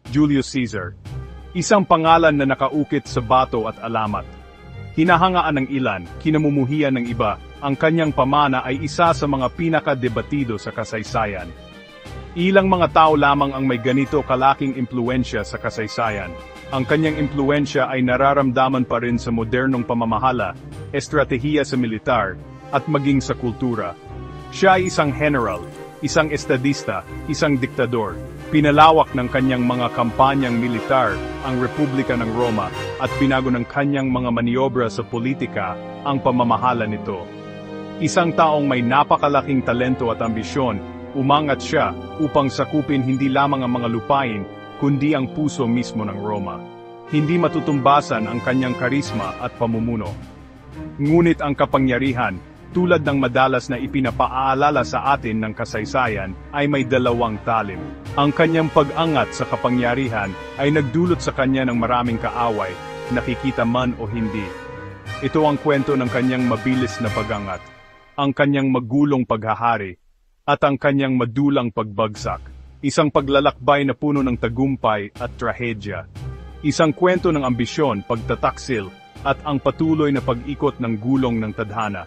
Julius Caesar. Isang pangalan na nakaukit sa bato at alamat. Hinahangaan ng ilan, kinamumuhian ng iba, ang kanyang pamana ay isa sa mga pinaka-debatido sa kasaysayan. Ilang mga tao lamang ang may ganito kalaking impluensya sa kasaysayan. Ang kanyang impluensya ay nararamdaman pa rin sa modernong pamamahala, estratehiya sa militar, at maging sa kultura. Siya ay isang general, isang estadista, isang diktador. Pinalawak ng kanyang mga kampanyang militar ang Republika ng Roma at binago ng kanyang mga maniobra sa politika ang pamamahala nito. Isang taong may napakalaking talento at ambisyon, umangat siya upang sakupin hindi lamang ang mga lupain, kundi ang puso mismo ng Roma. Hindi matutumbasan ang kanyang karisma at pamumuno. Ngunit ang kapangyarihan, tulad ng madalas na ipinapaalala sa atin ng kasaysayan, ay may dalawang talim. Ang kanyang pag-angat sa kapangyarihan ay nagdulot sa kanya ng maraming kaaway, nakikita man o hindi. Ito ang kwento ng kanyang mabilis na pag-angat, ang kanyang magulong paghahari, at ang kanyang madulang pagbagsak. Isang paglalakbay na puno ng tagumpay at trahedya. Isang kwento ng ambisyon, pagtataksil, at ang patuloy na pag-ikot ng gulong ng tadhana.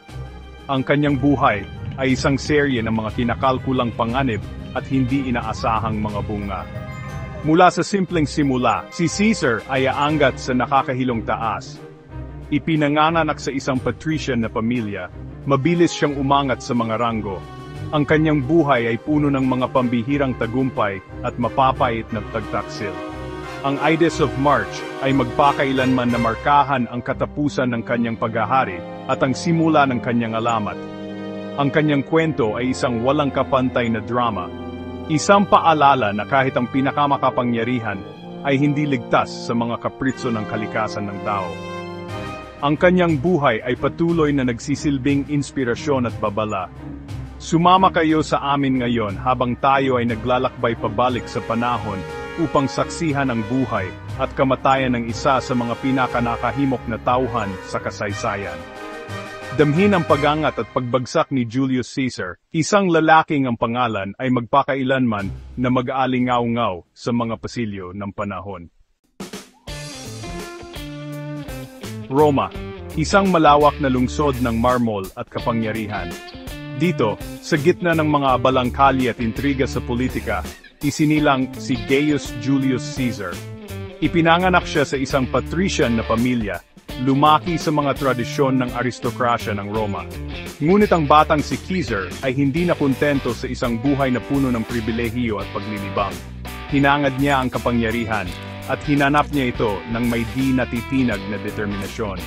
Ang kanyang buhay ay isang serye ng mga kinakalkulang panganib at hindi inaasahang mga bunga. Mula sa simpleng simula, si Caesar ay aangat sa nakakahilong taas. Ipinanganak sa isang patrician na pamilya, mabilis siyang umangat sa mga ranggo. Ang kanyang buhay ay puno ng mga pambihirang tagumpay at mapapait na pagtaksil. Ang Ides of March ay magpakailanman na markahan ang katapusan ng kanyang paghahari at ang simula ng kanyang alamat. Ang kanyang kwento ay isang walang kapantay na drama. Isang paalala na kahit ang pinakamakapangyarihan ay hindi ligtas sa mga kapritso ng kalikasan ng tao. Ang kanyang buhay ay patuloy na nagsisilbing inspirasyon at babala. Sumama kayo sa amin ngayon habang tayo ay naglalakbay pabalik sa panahon upang saksihan ang buhay at kamatayan ng isa sa mga pinakanakahimok na tauhan sa kasaysayan. Damhin ang pagangat at pagbagsak ni Julius Caesar, isang lalaking ang pangalan ay magpakailanman na mag-aalingaw-ngaw sa mga pasilyo ng panahon. Roma, isang malawak na lungsod ng marmol at kapangyarihan. Dito, sa gitna ng mga abalangkali at intriga sa politika, isinilang si Gaius Julius Caesar. Ipinanganak siya sa isang patrician na pamilya, lumaki sa mga tradisyon ng aristokrasya ng Roma. Ngunit ang batang si Caesar ay hindi na kontento sa isang buhay na puno ng pribilehiyo at paglilibang. Hinangad niya ang kapangyarihan, at hinanap niya ito ng may di natitinag na determinasyon.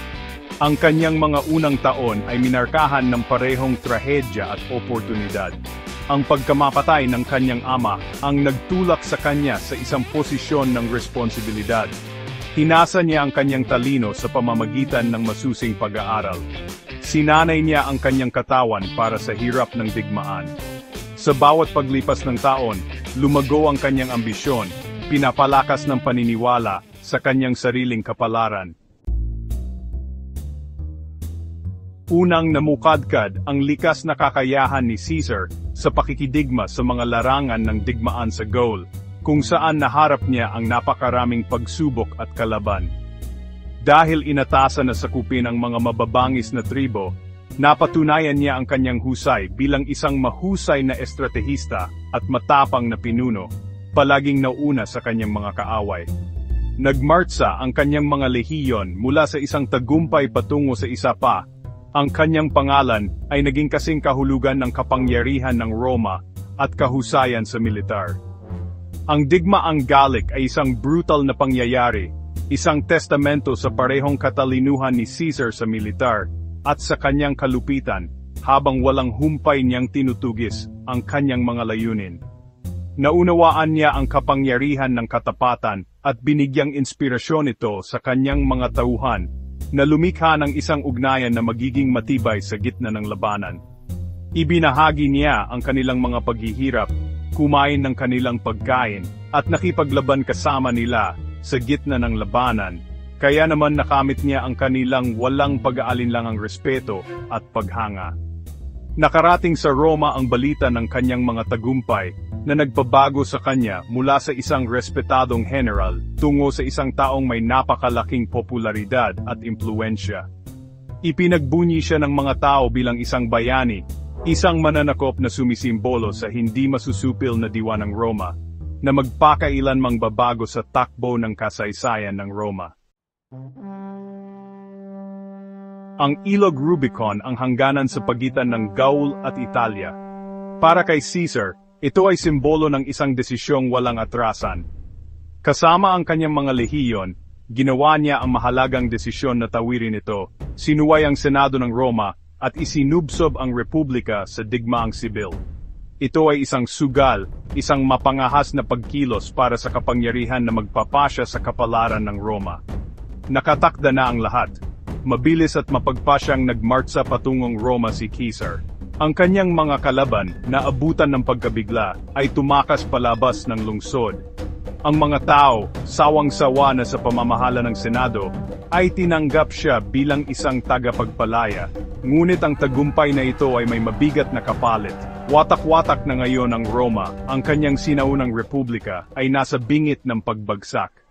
Ang kanyang mga unang taon ay minarkahan ng parehong trahedya at oportunidad. Ang pagkamapatay ng kanyang ama ang nagtulak sa kanya sa isang posisyon ng responsibilidad. Hinasa niya ang kanyang talino sa pamamagitan ng masusing pag-aaral. Sinanay niya ang kanyang katawan para sa hirap ng digmaan. Sa bawat paglipas ng taon, lumago ang kanyang ambisyon, pinapalakas ng paniniwala sa kanyang sariling kapalaran. Unang namukadkad ang likas na kakayahan ni Caesar sa pakikidigma sa mga larangan ng digmaan sa Gaul, kung saan naharap niya ang napakaraming pagsubok at kalaban. Dahil inatasan na sakupin ang mga mababangis na tribo, napatunayan niya ang kanyang husay bilang isang mahusay na estratehista at matapang na pinuno, palaging nauna sa kanyang mga kaaway. Nagmartsa ang kanyang mga lehiyon mula sa isang tagumpay patungo sa isa pa. Ang kanyang pangalan ay naging kasing kahulugan ng kapangyarihan ng Roma at kahusayan sa militar. Ang digmaang Gallic ay isang brutal na pangyayari, isang testamento sa parehong katalinuhan ni Caesar sa militar at sa kanyang kalupitan, habang walang humpay niyang tinutugis ang kanyang mga layunin. Naunawaan niya ang kapangyarihan ng katapatan at binigyang inspirasyon ito sa kanyang mga tauhan, na lumikha ng isang ugnayan na magiging matibay sa gitna ng labanan. Ibinahagi niya ang kanilang mga paghihirap, kumain ng kanilang pagkain, at nakipaglaban kasama nila sa gitna ng labanan, kaya naman nakamit niya ang kanilang walang pag-aalinlangang respeto at paghanga. Nakarating sa Roma ang balita ng kanyang mga tagumpay na nagpabago sa kanya mula sa isang respetadong general tungo sa isang taong may napakalaking popularidad at impluensya. Ipinagbunyi siya ng mga tao bilang isang bayani, isang mananakop na sumisimbolo sa hindi masusupil na diwa ng Roma, na magpakailanmang babago sa takbo ng kasaysayan ng Roma. Ang Ilog Rubicon ang hangganan sa pagitan ng Gaul at Italia. Para kay Caesar, ito ay simbolo ng isang desisyong walang atrasan. Kasama ang kanyang mga lehiyon, ginawa niya ang mahalagang desisyon na tawirin ito, sinuway ang Senado ng Roma, at isinubsob ang Republika sa digmaang sibil. Ito ay isang sugal, isang mapangahas na pagkilos para sa kapangyarihan na magpapasya sa kapalaran ng Roma. Nakatakda na ang lahat. Mabilis at mapagpasyang nagmartsa patungong Roma si Caesar. Ang kanyang mga kalaban na abutan ng pagkabigla ay tumakas palabas ng lungsod. Ang mga tao, sawang-sawa na sa pamamahala ng Senado, ay tinanggap siya bilang isang tagapagpalaya. Ngunit ang tagumpay na ito ay may mabigat na kapalit. Watak-watak na ngayon ang Roma, ang kanyang sinaunang republika, ay nasa bingit ng pagbagsak.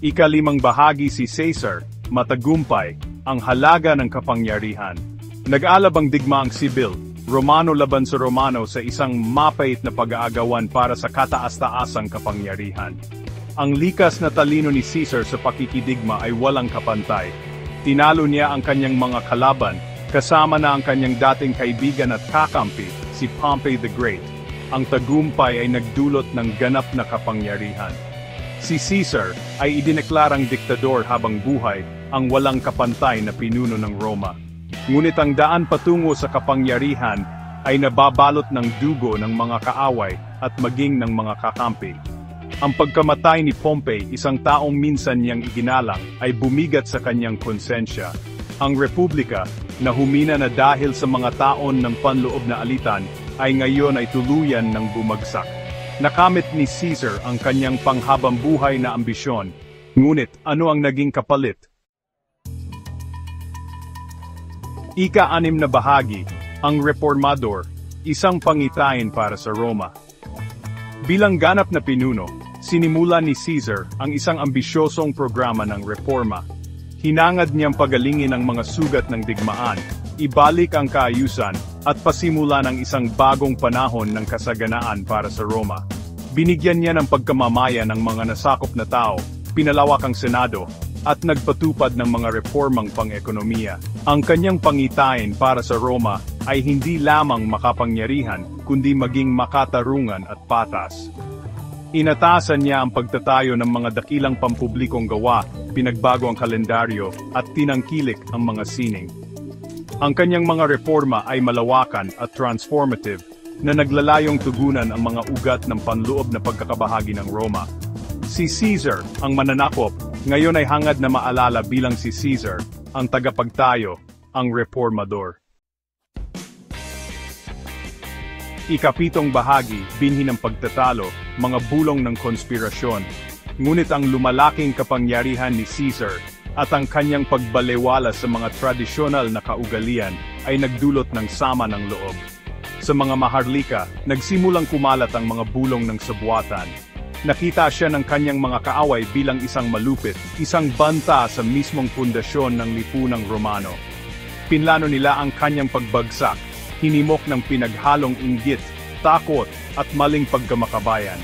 Ikalimang bahagi si Caesar, matagumpay, ang halaga ng kapangyarihan. Nag-alab ang digmaang sibil, Romano laban sa Romano sa isang mapait na pag-aagawan para sa kataas-taasang kapangyarihan. Ang likas na talino ni Caesar sa pakikidigma ay walang kapantay. Tinalo niya ang kanyang mga kalaban, kasama na ang kanyang dating kaibigan at kakampi, si Pompey the Great. Ang tagumpay ay nagdulot ng ganap na kapangyarihan. Si Caesar ay idineklarang diktador habang buhay, ang walang kapantay na pinuno ng Roma. Ngunit ang daan patungo sa kapangyarihan ay nababalot ng dugo ng mga kaaway at maging ng mga kakampi. Ang pagkamatay ni Pompey, isang taong minsan niyang iginalang, ay bumigat sa kanyang konsensya. Ang Republika, na humina na dahil sa mga taon ng panloob na alitan, ay ngayon ay tuluyan ng bumagsak. Nakamit ni Caesar ang kanyang panghabang buhay na ambisyon. Ngunit ano ang naging kapalit? Ika-6 na bahagi, ang Reformador, isang pangitain para sa Roma. Bilang ganap na pinuno, sinimula ni Caesar ang isang ambisyosong programa ng reforma. Hinangad niyang pagalingin ang mga sugat ng digmaan, ibalik ang kaayusan, at pasimula ng isang bagong panahon ng kasaganaan para sa Roma. Binigyan niya ng pagkamamaya ng mga nasakop na tao, pinalawak ang Senado, at nagpatupad ng mga reformang pang-ekonomiya. Ang kanyang pangitain para sa Roma ay hindi lamang makapangyarihan, kundi maging makatarungan at patas. Inatasan niya ang pagtatayo ng mga dakilang pampublikong gawa, pinagbago ang kalendaryo, at tinangkilik ang mga sining. Ang kanyang mga reforma ay malawakan at transformative, na naglalayong tugunan ang mga ugat ng panloob na pagkakabahagi ng Roma. Si Caesar, ang mananakop, ngayon ay hangad na maalala bilang si Caesar, ang tagapagtayo, ang Reformador. Ika-7 bahagi, binhi ng pagtatalo, mga bulong ng konspirasyon. Ngunit ang lumalaking kapangyarihan ni Caesar, at ang kanyang pagbalewala sa mga tradisyonal na kaugalian ay nagdulot ng sama ng loob. Sa mga maharlika, nagsimulang kumalat ang mga bulong ng sabuatan. Nakita siya ng kanyang mga kaaway bilang isang malupit, isang banta sa mismong pundasyon ng lipunang Romano. Pinlano nila ang kanyang pagbagsak, hinimok ng pinaghalong inggit, takot, at maling pagkamakabayan.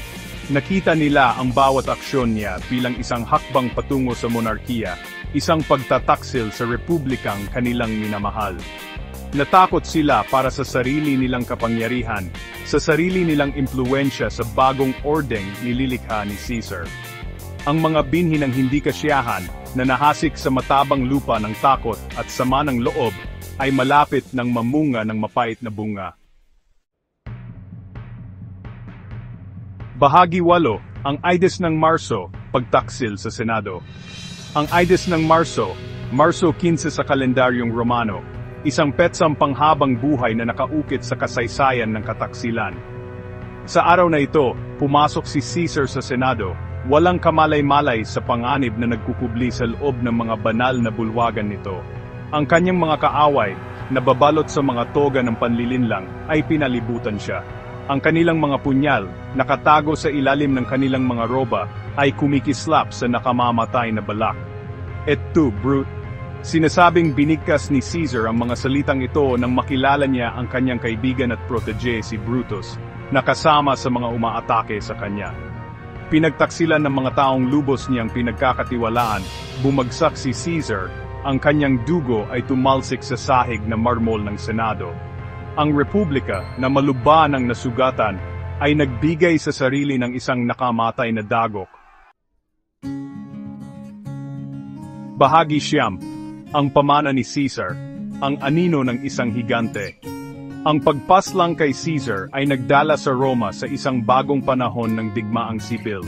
Nakita nila ang bawat aksyon niya bilang isang hakbang patungo sa monarkiya, isang pagtataksil sa republikang kanilang minamahal. Natakot sila para sa sarili nilang kapangyarihan, sa sarili nilang impluensya sa bagong ordeng nililikha ni Caesar. Ang mga binhi ng hindi kasiyahan, na nahasik sa matabang lupa ng takot at sama ng loob, ay malapit ng mamunga ng mapait na bunga. Bahagi 8, ang Ides ng Marso, pagtaksil sa Senado. Ang Ides ng Marso, Marso 15 sa kalendaryong Romano, isang petsang panghabang buhay na nakaukit sa kasaysayan ng kataksilan. Sa araw na ito, pumasok si Caesar sa Senado, walang kamalay-malay sa panganib na nagkukubli sa loob ng mga banal na bulwagan nito. Ang kanyang mga kaaway, nababalot sa mga toga ng panlilinlang, ay pinalibutan siya. Ang kanilang mga punyal, nakatago sa ilalim ng kanilang mga roba, ay kumikislap sa nakamamatay na balak. Et tu, brute! Sinasabing binigkas ni Caesar ang mga salitang ito nang makilala niya ang kanyang kaibigan at protege si Brutus, na kasama sa mga umaatake sa kanya. Pinagtaksilan ng mga taong lubos niyang pinagkakatiwalaan, bumagsak si Caesar, ang kanyang dugo ay tumalsik sa sahig na marmol ng Senado. Ang Republika, na malubha ng nasugatan, ay nagbigay sa sarili ng isang nakamatay na dagok. Bahagi 9. Ang pamana ni Caesar, ang anino ng isang higante. Ang pagpaslang kay Caesar ay nagdala sa Roma sa isang bagong panahon ng digmaang sibil.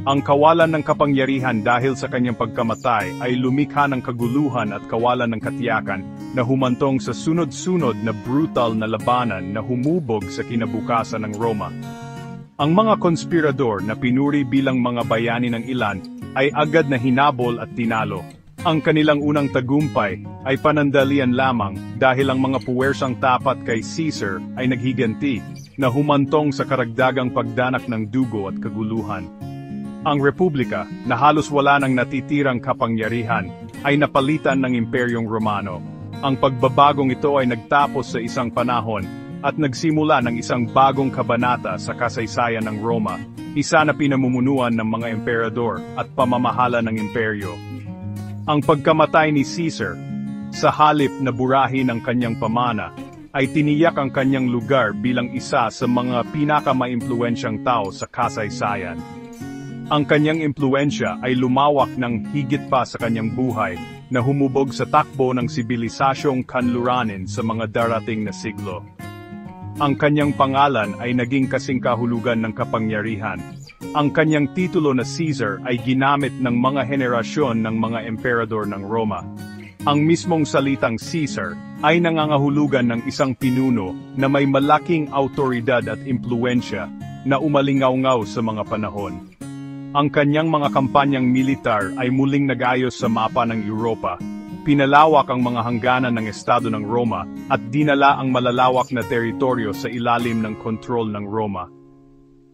Ang kawalan ng kapangyarihan dahil sa kanyang pagkamatay ay lumikha ng kaguluhan at kawalan ng katiyakan na humantong sa sunod-sunod na brutal na labanan na humubog sa kinabukasan ng Roma. Ang mga konspirador na pinuri bilang mga bayani ng ilan ay agad na hinabol at tinalo. Ang kanilang unang tagumpay ay panandalian lamang dahil ang mga puwersang tapat kay Caesar ay naghiganti na humantong sa karagdagang pagdanak ng dugo at kaguluhan. Ang Republika, na halos wala ng natitirang kapangyarihan, ay napalitan ng Imperyong Romano. Ang pagbabagong ito ay nagtapos sa isang panahon at nagsimula ng isang bagong kabanata sa kasaysayan ng Roma, isa na pinamumunuan ng mga emperador at pamamahala ng imperyo. Ang pagkamatay ni Caesar, sa halip na burahin ang kanyang pamana, ay tiniyak ang kanyang lugar bilang isa sa mga pinakamaimpluwensyang tao sa kasaysayan. Ang kanyang impluensya ay lumawak ng higit pa sa kanyang buhay na humubog sa takbo ng sibilisasyong kanluranin sa mga darating na siglo. Ang kanyang pangalan ay naging kasing kahulugan ng kapangyarihan. Ang kanyang titulo na Caesar ay ginamit ng mga henerasyon ng mga emperador ng Roma. Ang mismong salitang Caesar ay nangangahulugan ng isang pinuno na may malaking awtoridad at impluensya na umalingaw-ngaw sa mga panahon. Ang kanyang mga kampanyang militar ay muling nag-ayos sa mapa ng Europa, pinalawak ang mga hangganan ng estado ng Roma, at dinala ang malalawak na teritoryo sa ilalim ng kontrol ng Roma.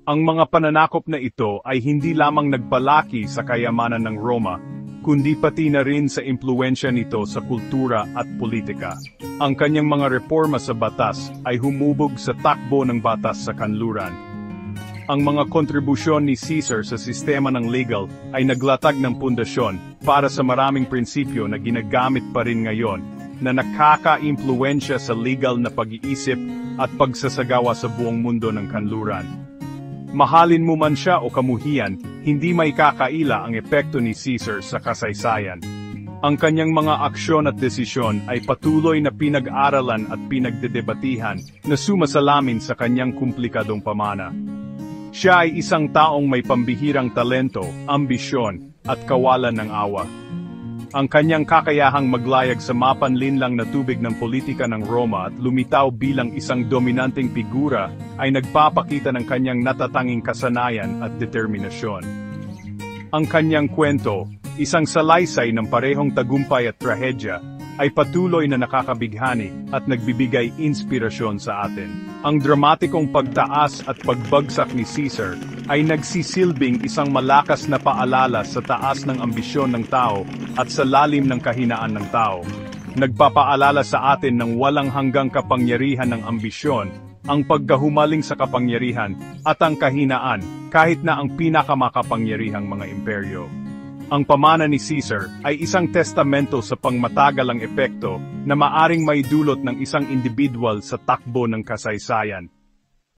Ang mga pananakop na ito ay hindi lamang nagpalaki sa kayamanan ng Roma, kundi pati na rin sa impluensya nito sa kultura at politika. Ang kanyang mga reforma sa batas ay humubog sa takbo ng batas sa kanluran. Ang mga kontribusyon ni Caesar sa sistema ng legal ay naglatag ng pundasyon para sa maraming prinsipyo na ginagamit pa rin ngayon na nakaka-impluwensya sa legal na pag-iisip at pagsasagawa sa buong mundo ng kanluran. Mahalin mo man siya o kamuhian, hindi may kakaila ang epekto ni Caesar sa kasaysayan. Ang kanyang mga aksyon at desisyon ay patuloy na pinag-aralan at pinagdedebatihan na sumasalamin sa kanyang komplikadong pamana. Siya ay isang taong may pambihirang talento, ambisyon, at kawalan ng awa. Ang kanyang kakayahang maglayag sa mapanlinlang na tubig ng politika ng Roma at lumitaw bilang isang dominanteng figura ay nagpapakita ng kanyang natatanging kasanayan at determinasyon. Ang kanyang kwento, isang salaysay ng parehong tagumpay at trahedya, ay patuloy na nakakabighani at nagbibigay inspirasyon sa atin. Ang dramatikong pagtaas at pagbagsak ni Caesar ay nagsisilbing isang malakas na paalala sa taas ng ambisyon ng tao at sa lalim ng kahinaan ng tao. Nagpapaalala sa atin ng walang hanggang kapangyarihan ng ambisyon, ang pagkahumaling sa kapangyarihan, at ang kahinaan, kahit na ang pinakamakapangyarihang mga imperyo. Ang pamana ni Caesar ay isang testamento sa pangmatagalang epekto na maaring maidulot ng isang individual sa takbo ng kasaysayan.